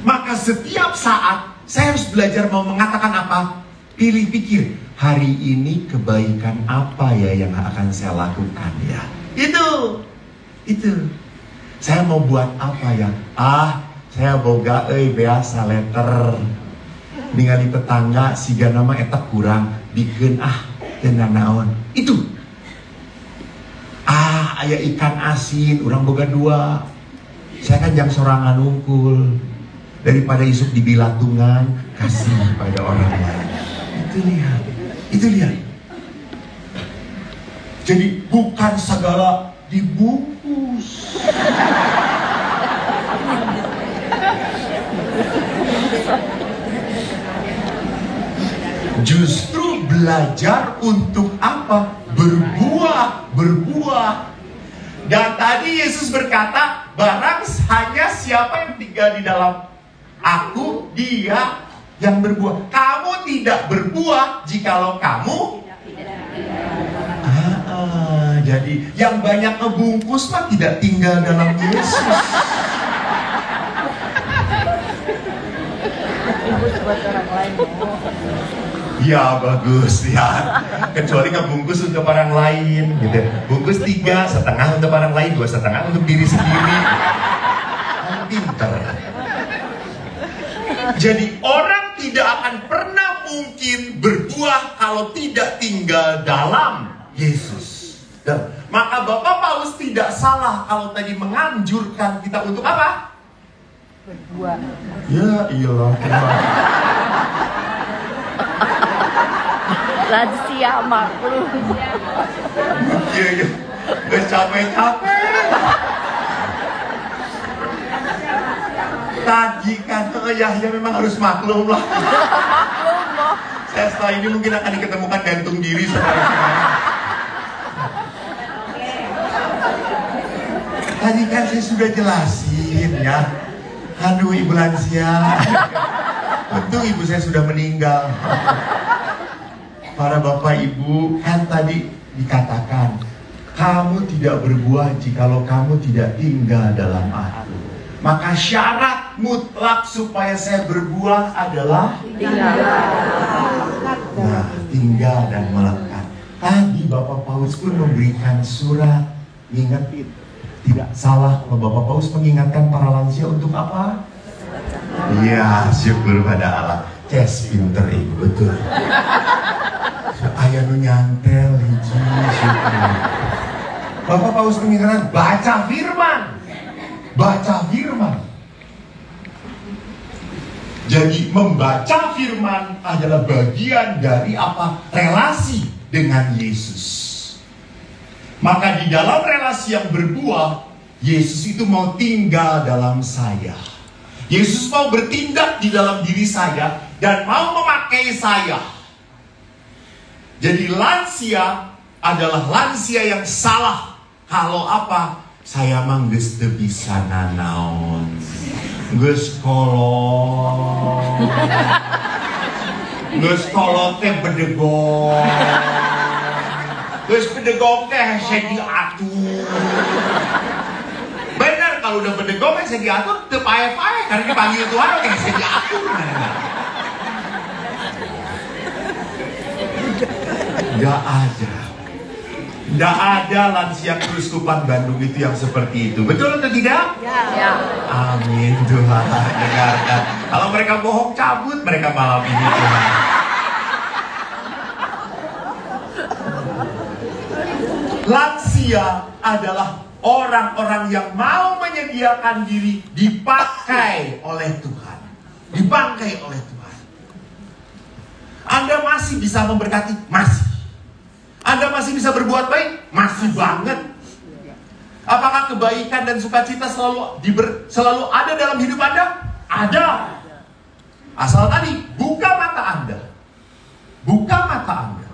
Maka setiap saat saya harus belajar mau mengatakan apa? Pilih pikir, hari ini kebaikan apa ya yang akan saya lakukan ya? Itu. Saya mau buat apa ya? Saya boga biasa letter. Ningali tetangga siga nama eta kurang bikin tenang naon. Itu. Aya ikan asin, orang boga 2. Saya kan jang sorangan unggul. Daripada isuk di bilatungan, kasih pada orang lain. Itu lihat. Jadi bukan segala dibungkus. Justru belajar untuk apa? Berbuah. Dan tadi Yesus berkata, barang hanya siapa yang tinggal di dalam aku, dia yang berbuah. Kamu tidak berbuah jikalau kamu jadi yang banyak ngebungkus mah tidak tinggal dalam Yesus. Buat orang lain. Ya bagus ya. Kecuali ngebungkus untuk orang lain gitu. Bungkus 3,5 untuk orang lain, 2,5 untuk diri sendiri. Pinter. Jadi orang tidak akan pernah mungkin berbuah kalau tidak tinggal dalam Yesus. Dan maka Bapak Paulus tidak salah kalau tadi menganjurkan kita untuk apa? Berbuah. Ya iyalah. Rahasia maklum. Iya. Gak capek-capek. Tadi kan ya memang harus maklum lah. Maklum loh. Saya setelah ini mungkin akan diketemukan gantung diri saudara-saudara. Tadi kan saya sudah jelasin ya. Aduh Ibu lansia. Untung ibu saya sudah meninggal. Para bapak ibu, kan tadi dikatakan, kamu tidak berbuah jikalau kamu tidak tinggal dalam aku. Maka syarat mutlak supaya saya berbuah adalah tinggal dan melekat. Tadi Bapak Paulus pun memberikan surat. Ingat itu, tidak salah kalau Bapak Paulus mengingatkan para lansia untuk apa? Iya, syukur pada Allah. Ces pinter ibu, betul. Ayah nu nyantel hiji syukur. Bapak Paulus mengingatkan baca firman. Jadi membaca firman adalah bagian dari apa? Relasi dengan Yesus. Maka di dalam relasi yang berbuah, Yesus itu mau tinggal dalam saya. Yesus mau bertindak di dalam diri saya dan mau memakai saya. Jadi lansia adalah lansia yang salah kalau apa? Saya mah geus teu bisa nanaon. Geus kolot. Geus kolot teh bedegong. Geus bedegong teh saya diatur. Benar kalau udah bedegong saya diatur teu pae-pae karena dipanggil Tuhan oke saya diatur. Gak ada. Tidak ada lansia Keuskupan Bandung itu yang seperti itu. Betul atau tidak? Ya. Amin Tuhan. Dengarkan. Kalau mereka bohong cabut mereka malam ini Tuhan. Lansia adalah orang-orang yang mau menyediakan diri dipakai oleh Tuhan. Dipakai oleh Tuhan. Anda masih bisa memberkati? Masih. Anda masih bisa berbuat baik? Masih banget. Apakah kebaikan dan sukacita selalu ada dalam hidup Anda? Ada. Asal tadi buka mata Anda. Buka mata Anda.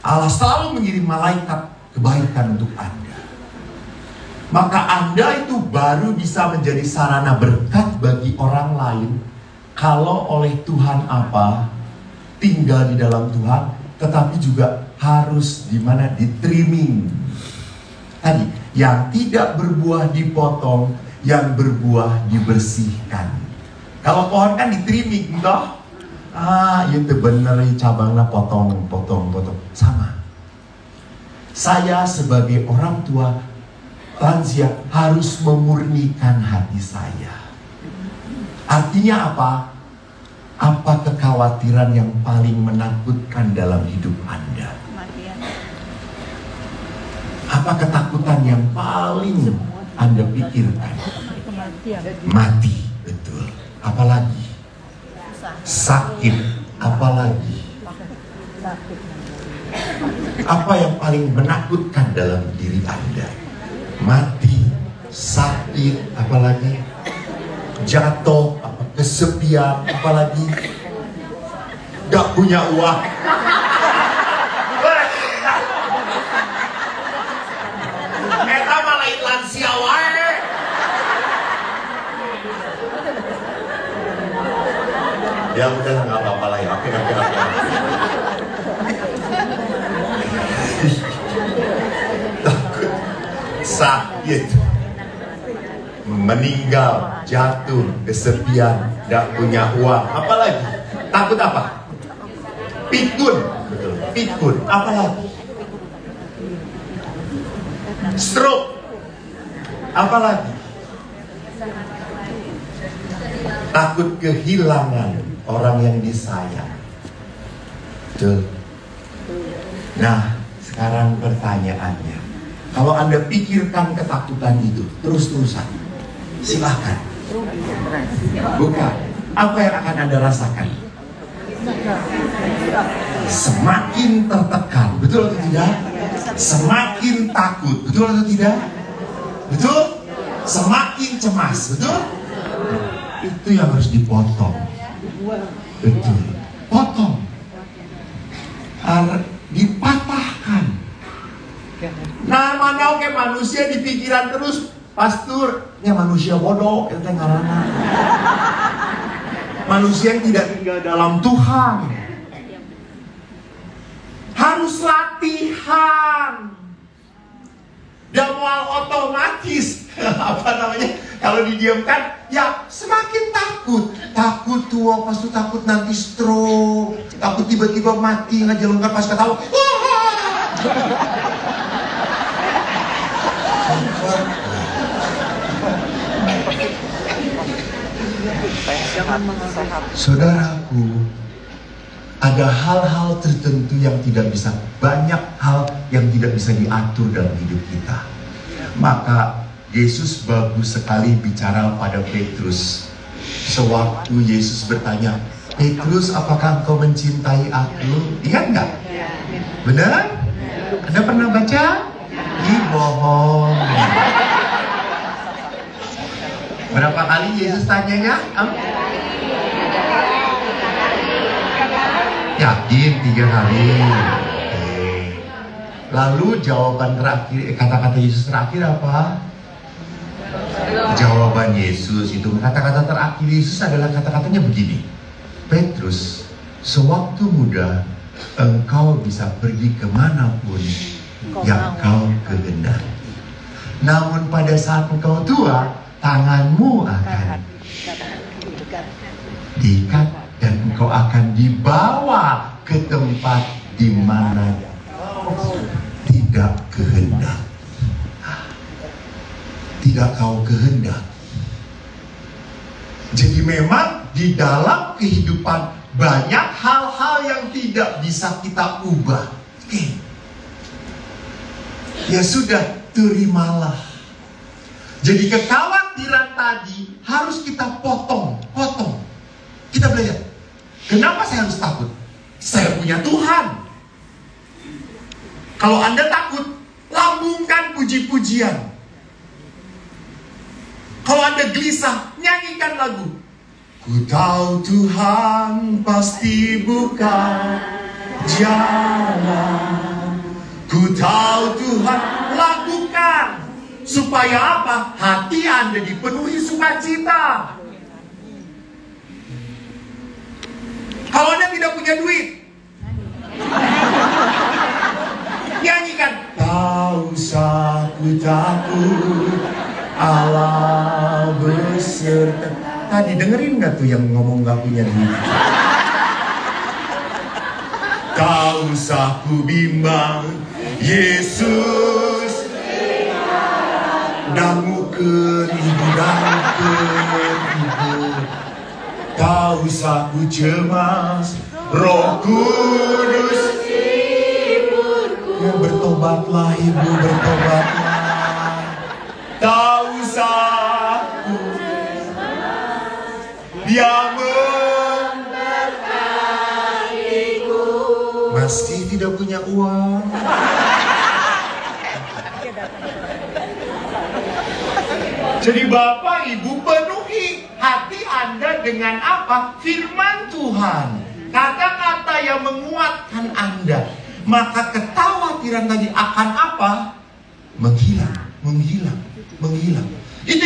Allah selalu mengirim malaikat kebaikan untuk Anda. Maka Anda itu baru bisa menjadi sarana berkat bagi orang lain kalau oleh Tuhan apa? Tinggal di dalam Tuhan, tetapi juga harus di trimming. Tadi, yang tidak berbuah dipotong, yang berbuah dibersihkan. Kalau pohon kan di trimming, toh? Itu bener cabangnya potong. Sama. Saya sebagai orang tua lansia harus memurnikan hati saya. Artinya apa? Apa kekhawatiran yang paling menakutkan dalam hidup Anda? Apa ketakutan yang paling Anda pikirkan? Mati, betul. Apalagi? Sakit, apalagi? Apa yang paling menakutkan dalam diri Anda? Mati, sakit, apalagi? Jatuh, kesepian, apalagi? Gak punya uang. Eta malah lansia wae. Ya udah nggak apa-apa lah ya. Oke. Takut, sakit, meninggal, jatuh, kesepian, gak punya uang. Apalagi? Takut apa? Pikun, betul. Pikun. Apalagi? Stroke. Apalagi? Takut kehilangan orang yang disayang. Betul. Nah, sekarang pertanyaannya, kalau Anda pikirkan ketakutan itu terus-terusan, silahkan buka. Apa yang akan Anda rasakan? Semakin tertekan, betul atau tidak? Semakin takut, betul atau tidak? Betul? Semakin cemas, betul? Itu yang harus dipotong. Betul. Potong. Dipatahkan. Nah, mana oke manusia di pikiran terus, pastor, ya manusia bodoh, itu ngarana. Manusia yang tidak tinggal dalam Tuhan. Harus latihan. Dan mual otomatis. Apa namanya? Kalau didiamkan, ya semakin takut. Takut tua, pas itu takut nanti stroke. Takut tiba-tiba mati, ngajelungkan pas ketawa. Saudaraku, ada hal-hal tertentu yang tidak bisa, banyak hal yang tidak bisa diatur dalam hidup kita. Maka Yesus bagus sekali bicara pada Petrus. Sewaktu Yesus bertanya, Petrus, apakah engkau mencintai aku? Ingat nggak? Benar? Anda pernah baca? Ih, bohong. Berapa kali Yesus tanyanya? Yakin 3 kali. Lalu jawaban terakhir, kata-kata Yesus terakhir apa? Jawaban Yesus itu, kata-kata terakhir Yesus adalah kata-katanya begini. Petrus, sewaktu muda engkau bisa pergi kemanapun yang kau kehendaki. Namun pada saat engkau tua, tanganmu akan diikat dan engkau akan dibawa ke tempat di mana tidak tidak kehendak. Tidak kau kehendak. Jadi memang di dalam kehidupan banyak hal-hal yang tidak bisa kita ubah. Oke. Ya sudah, terimalah. Jadi kekhawatiran tadi harus kita potong. Kita belajar. Kenapa saya harus takut? Saya punya Tuhan. Kalau Anda takut, lambungkan puji-pujian. Kalau Anda gelisah, nyanyikan lagu. Ku tahu Tuhan pasti buka jalan. Ku tahu Tuhan, lakukan. Supaya apa? Hati Anda dipenuhi sukacita. Kalau Anda tidak punya duit, nyanyikan. Tak usah ku takut, Allah beserta. Tadi dengerin gak tuh yang ngomong gak punya duit? Tak usah ku bimbang, Yesus damukeun ibu. Tak usah ku cemas, Roh Kudus ya, bertobatlah ibu, bertobatlah. Tak usah ku cemas, Dia memberkatiku. Masih tidak punya uang? Jadi Bapak Ibu, penuhi hati Anda dengan apa? Firman Tuhan. Kata-kata yang menguatkan Anda. Maka kekhawatiran tadi akan apa? Menghilang. Itu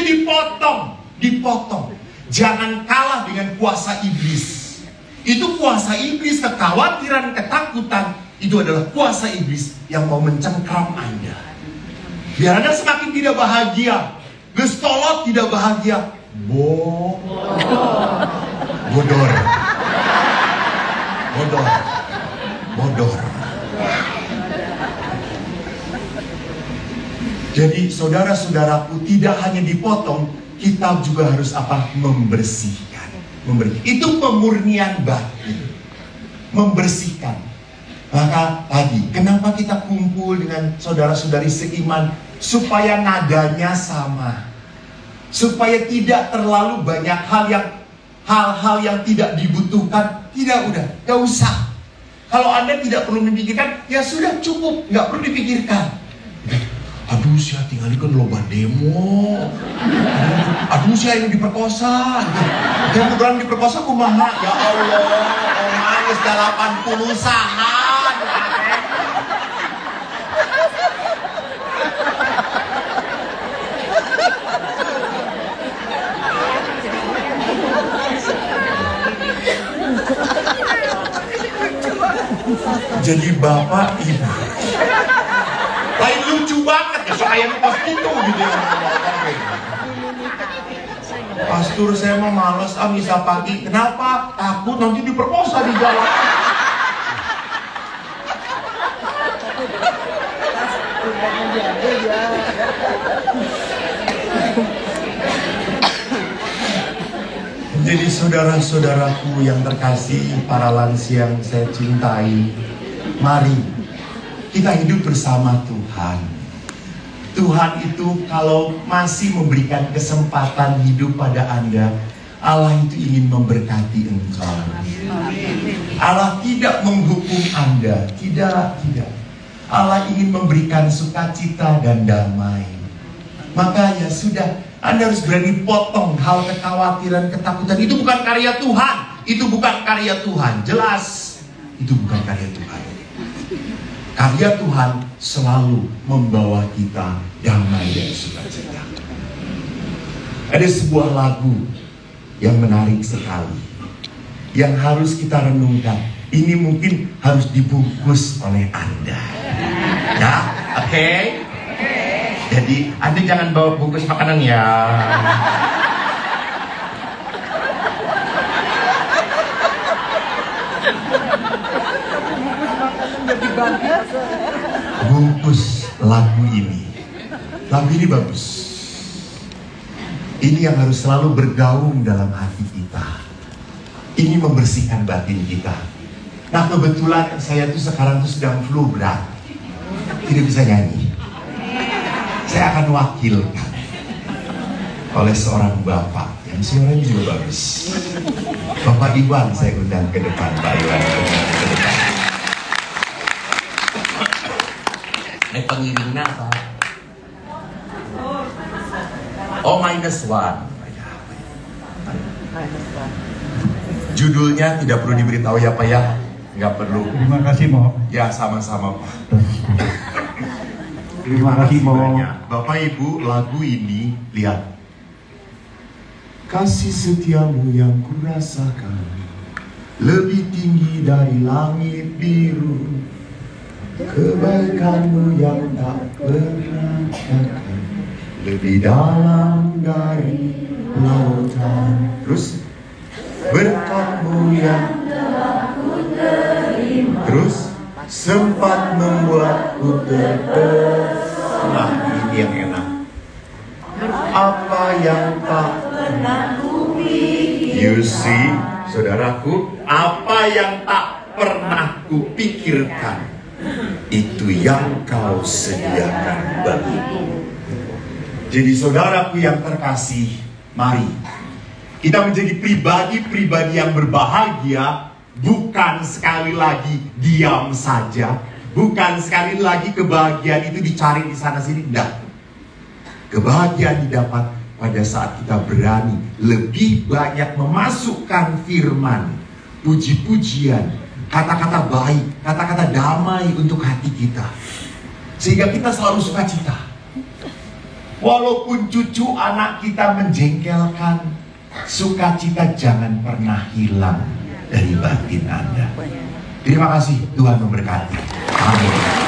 dipotong. Jangan kalah dengan kuasa iblis. Itu kuasa iblis, kekhawatiran, ketakutan. Itu adalah kuasa iblis yang mau mencengkram Anda. Biar Anda semakin tidak bahagia. Gestolot tidak bahagia. Bodor. Jadi saudara-saudaraku, tidak hanya dipotong, kita juga harus apa? Membersihkan. Itu pemurnian batin. Membersihkan. Maka tadi, kenapa kita kumpul dengan saudara-saudari seiman? Supaya nadanya sama. Supaya tidak terlalu banyak hal-hal yang tidak dibutuhkan. Tidak, gak usah. Kalau Anda tidak perlu memikirkan, ya sudah cukup, gak perlu dipikirkan. Aduh, saya tinggal di loba demo. Aduh, saya yang diperkosa. Dan kebetulan diperkosa kumaha. Ya Allah, omangis 80 sahan. Jadi Bapak Ibu, lain lucu banget ya, soalnya pas itu gitu ya. Pastor, saya mau males misa pagi. Kenapa? Takut nanti diperkosa di jalan. Jadi saudara-saudaraku yang terkasih, para lansia yang saya cintai, mari kita hidup bersama Tuhan. Tuhan itu kalau masih memberikan kesempatan hidup pada Anda, Allah itu ingin memberkati engkau. Allah tidak menghukum Anda, tidak. Allah ingin memberikan sukacita dan damai. Maka ya sudah, Anda harus berani potong hal kekhawatiran, ketakutan. Itu bukan karya Tuhan. Itu bukan karya Tuhan. Jelas, itu bukan karya Tuhan. Karya Tuhan selalu membawa kita damai dan sukacita. Ada sebuah lagu yang menarik sekali, yang harus kita renungkan. Ini mungkin harus dibungkus oleh Anda. Ya, oke? Jadi Anda jangan bawa bungkus makanan ya. Bungkus lagu ini. Lagu ini bagus. Ini yang harus selalu bergaung dalam hati kita. Ini membersihkan batin kita. Nah kebetulan saya tuh sekarang tuh sedang flu berat, tidak bisa nyanyi. Saya akan wakilkan oleh seorang bapak yang suaranya juga bagus. Bapak Iwan saya undang ke depan. Pak Iwan ke depan. Ini pengiringnya apa? Oh, -1. Judulnya tidak perlu diberitahu ya Pak ya. Nggak perlu. Terima kasih Mo. Ya sama-sama Pak. Terima kasih Mo. banyak. Bapak Ibu, lagu ini lihat. Kasih setiamu yang kurasakan lebih tinggi dari langit biru. Kebaikanmu yang tak pernah akan lebih dalam dari lautan. Terus berkatmu yang terus sempat membuatku terpesona. Ini yang enak. Apa yang tak pernah kupikirkan. You see, saudaraku, apa yang tak pernah kupikirkan itu yang kau sediakan bagiku. Jadi saudaraku yang terkasih, mari kita menjadi pribadi-pribadi yang berbahagia. Bukan sekali lagi diam saja, bukan sekali lagi kebahagiaan itu dicari di sana sini, enggak. Kebahagiaan didapat pada saat kita berani lebih banyak memasukkan firman, puji-pujian, kata-kata baik, kata-kata damai untuk hati kita, sehingga kita selalu sukacita. Walaupun cucu anak kita menjengkelkan, sukacita jangan pernah hilang dari batin Anda. Terima kasih, Tuhan memberkati. Amin.